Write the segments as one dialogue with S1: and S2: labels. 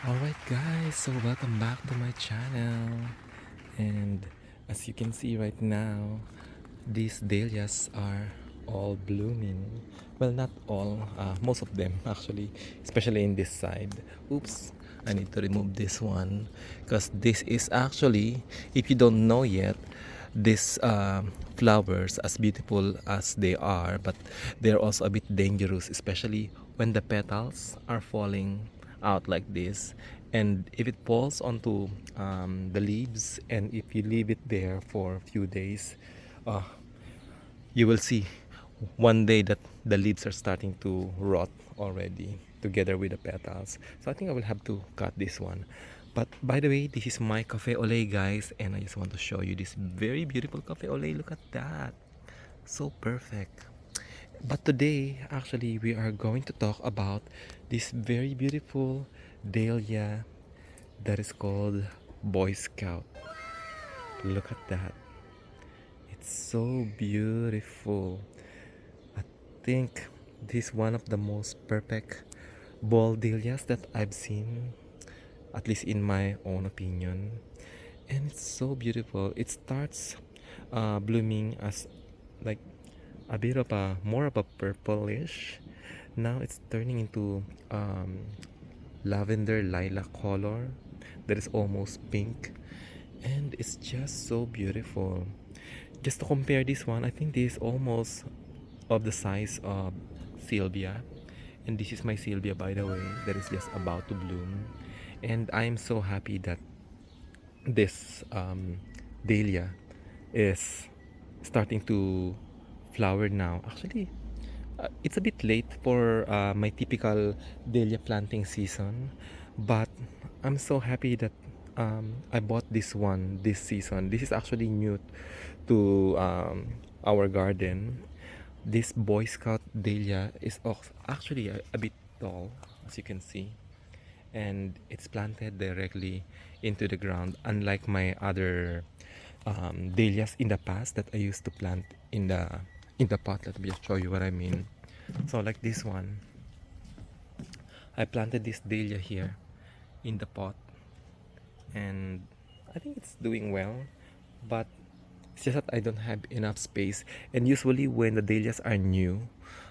S1: Alright guys, so welcome back to my channel. And as you can see right now, these dahlias are all blooming. Well, not all, most of them actually, especially in this side. Oops, I need to remove this one because this is actually, if you don't know yet, these flowers, as beautiful as they are, but they're also a bit dangerous, especially when the petals are falling out like this. And if it falls onto the leaves, and if you leave it there for a few days, uh, you will see one day that the leaves are starting to rot already together with the petals. So I think I will have to cut this one. But by the way, this is my cafe au lait, guys, and I just want to show you this very beautiful cafe au lait. Look at that, so perfect. But today actually we are going to talk about this very beautiful dahlia that is called Boy Scout. Look at that, it's so beautiful. I think this is one of the most perfect ball dahlias that I've seen, at least in my own opinion. And it's so beautiful. It starts blooming as like a bit of a more of a purplish. Now it's turning into lavender lilac color that is almost pink, and it's just so beautiful. Just to compare this one, I think this is almost of the size of Sylvia. And this is my Sylvia, by the way, that is just about to bloom. And I'm so happy that this dahlia is starting to flower now. Actually, it's a bit late for my typical dahlia planting season, but I'm so happy that I bought this one this season. This is actually new to our garden. This Boy Scout Dahlia is actually a bit tall, as you can see, and it's planted directly into the ground, unlike my other dahlias in the past that I used to plant in the pot. Let me just show you what I mean. So like this one, I planted this dahlia here in the pot, and I think it's doing well, but it's just that I don't have enough space. And usually when the dahlias are new,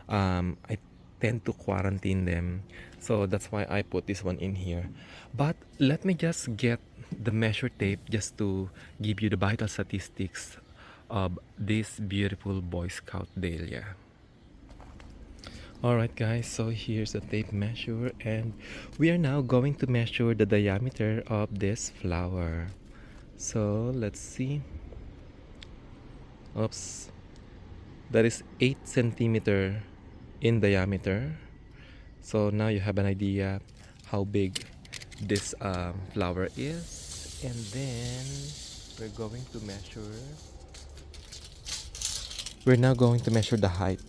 S1: I tend to quarantine them. So that's why I put this one in here. But let me just get the measure tape just to give you the vital statistics of this beautiful Boy Scout dahlia. Alright guys, so here's the tape measure, and we are now going to measure the diameter of this flower. So let's see. Oops, that is 8 centimeter in diameter. So now you have an idea how big this flower is. And then we're now going to measure the height.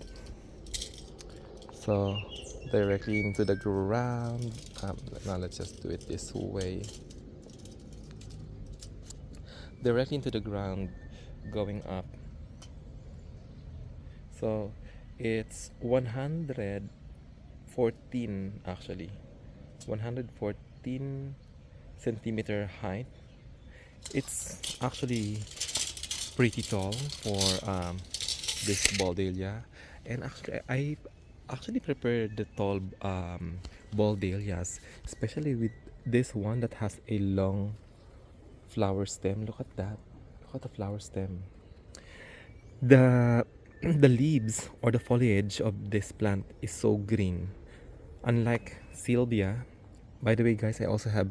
S1: So directly into the ground. Now let's just do it this way. Directly into the ground, going up. So it's 114 actually. 114 centimeter height. It's actually pretty tall for this ball dahlia. And actually, I actually prepared the tall ball dahlias, especially with this one that has a long flower stem. Look at that. Look at the flower stem. The the leaves or the foliage of this plant is so green. Unlike Sylvia, by the way, guys, I also have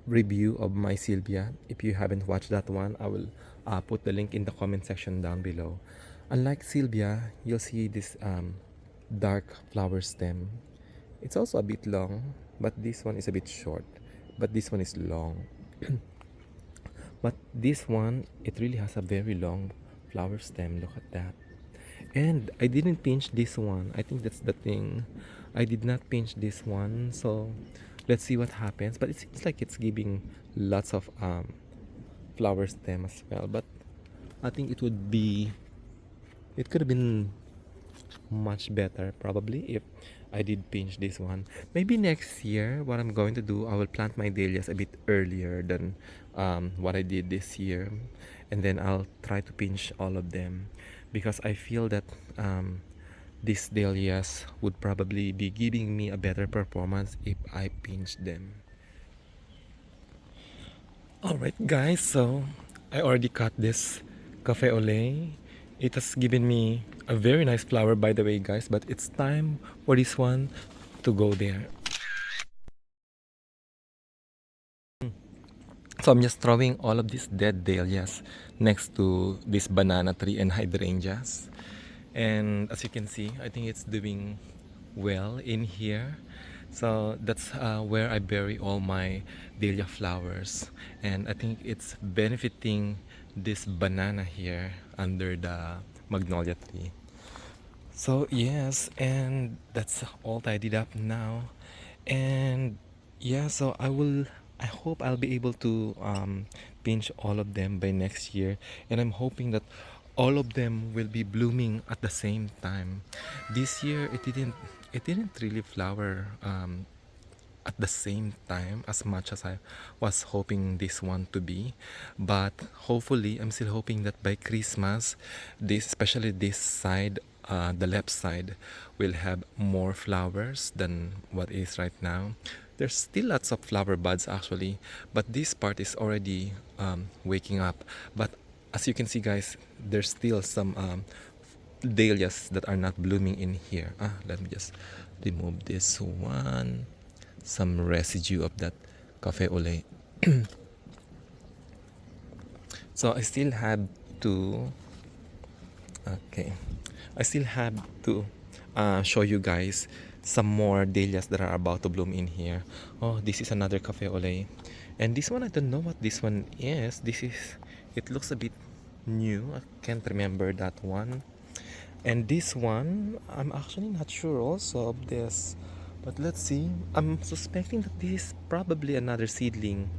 S1: review of my Sylvia. If you haven't watched that one, I will put the link in the comment section down below. Unlike Sylvia, you'll see this dark flower stem. It's also a bit long, but this one is a bit short. But this one is long. But this one, it really has a very long flower stem. Look at that. And I didn't pinch this one. I think that's the thing. I did not pinch this one. So let's see what happens. But it seems like it's giving lots of flower stem as well. But I think it could have been much better probably if I did pinch this one. Maybe next year, what I'm going to do, I will plant my dahlias a bit earlier than what I did this year, and then I'll try to pinch all of them because I feel that these dahlias would probably be giving me a better performance if I pinch them. Alright guys, so I already cut this cafe au lait. It has given me a very nice flower by the way guys, but it's time for this one to go there. So I'm just throwing all of these dead dahlias next to this banana tree and hydrangeas. And as you can see, I think it's doing well in here. So that's where I bury all my dahlia flowers, and I think it's benefiting this banana here under the magnolia tree. So yes, and that's all tidied up now. And yeah, so I hope I'll be able to pinch all of them by next year, and I'm hoping that all of them will be blooming at the same time. This year it didn't really flower at the same time as much as I was hoping this one to be, but hopefully I'm still hoping that by Christmas, this especially this side, the left side, will have more flowers than what is right now. There's still lots of flower buds actually, but this part is already waking up. But as you can see guys, there's still some dahlias that are not blooming in here. Let me just remove this one, some residue of that cafe au lait. So I still have to, okay, I still have to show you guys some more dahlias that are about to bloom in here. Oh, this is another cafe au lait, and this one I don't know what this one is. It looks a bit new. I can't remember that one. And this one, I'm actually not sure also of this. But let's see. I'm suspecting that this is probably another seedling,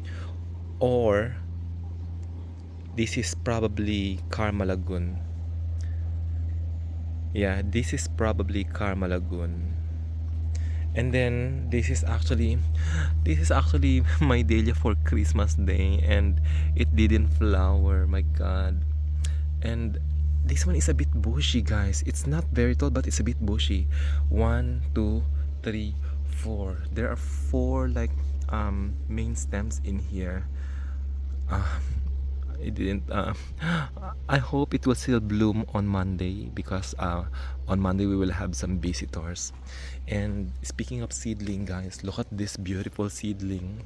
S1: or this is probably Karma Lagoon. Yeah, this is probably Karma Lagoon. And then this is actually my dahlia for Christmas Day, and it didn't flower. My God. And this one is a bit bushy guys. It's not very tall, but it's a bit bushy. One, two, three, four. There are four like main stems in here. uh, it didn't I hope it will still bloom on Monday because on Monday we will have some visitors. And speaking of seedling guys, look at this beautiful seedling.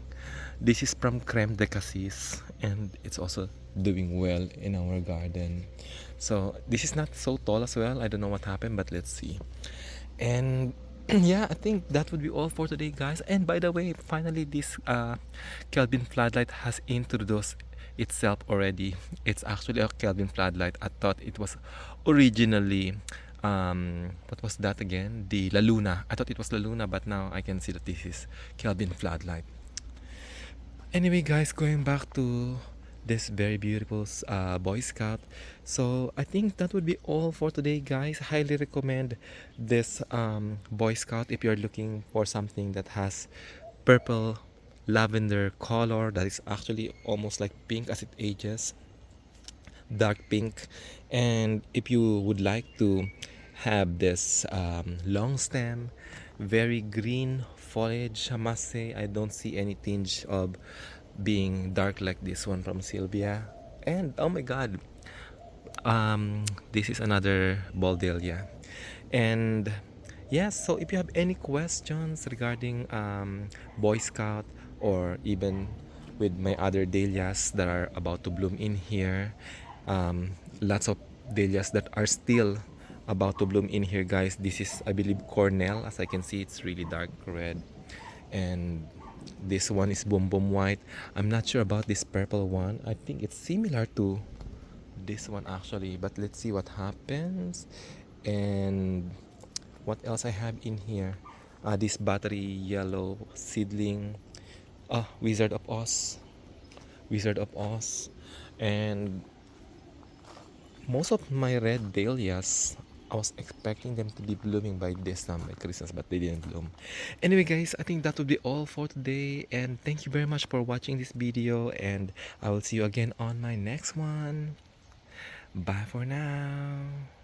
S1: This is from Creme de Cassis, and it's also doing well in our garden. So this is not so tall as well. I don't know what happened, but let's see. And yeah, I think that would be all for today guys. And by the way, finally this Kelvin floodlight has introduced itself already. It's actually a Kelvin floodlight. I thought it was originally what was that again, the La Luna. I thought it was La Luna, but now I can see that this is Kelvin floodlight. Anyway guys, going back to this very beautiful Boy Scout. So I think that would be all for today guys. Highly recommend this Boy Scout if you're looking for something that has purple lavender color that is actually almost like pink as it ages, dark pink. And if you would like to have this long stem, very green foliage, I must say I don't see any tinge of being dark like this one from Sylvia. And oh my God, this is another ball dahlia. And yes, so if you have any questions regarding Boy Scout, or even with my other dahlias that are about to bloom in here, lots of dahlias that are still about to bloom in here guys. This is, I believe, Cornell. As I can see, it's really dark red. And this one is Boom Boom White. I'm not sure about this purple one. I think it's similar to this one actually, but let's see what happens. And what else I have in here? This battery yellow seedling, Wizard of Oz. Wizard of Oz. And most of my red dahlias I was expecting them to be blooming by this time, by Christmas, but they didn't bloom. Anyway, guys, I think that would be all for today. And thank you very much for watching this video. And I will see you again on my next one. Bye for now.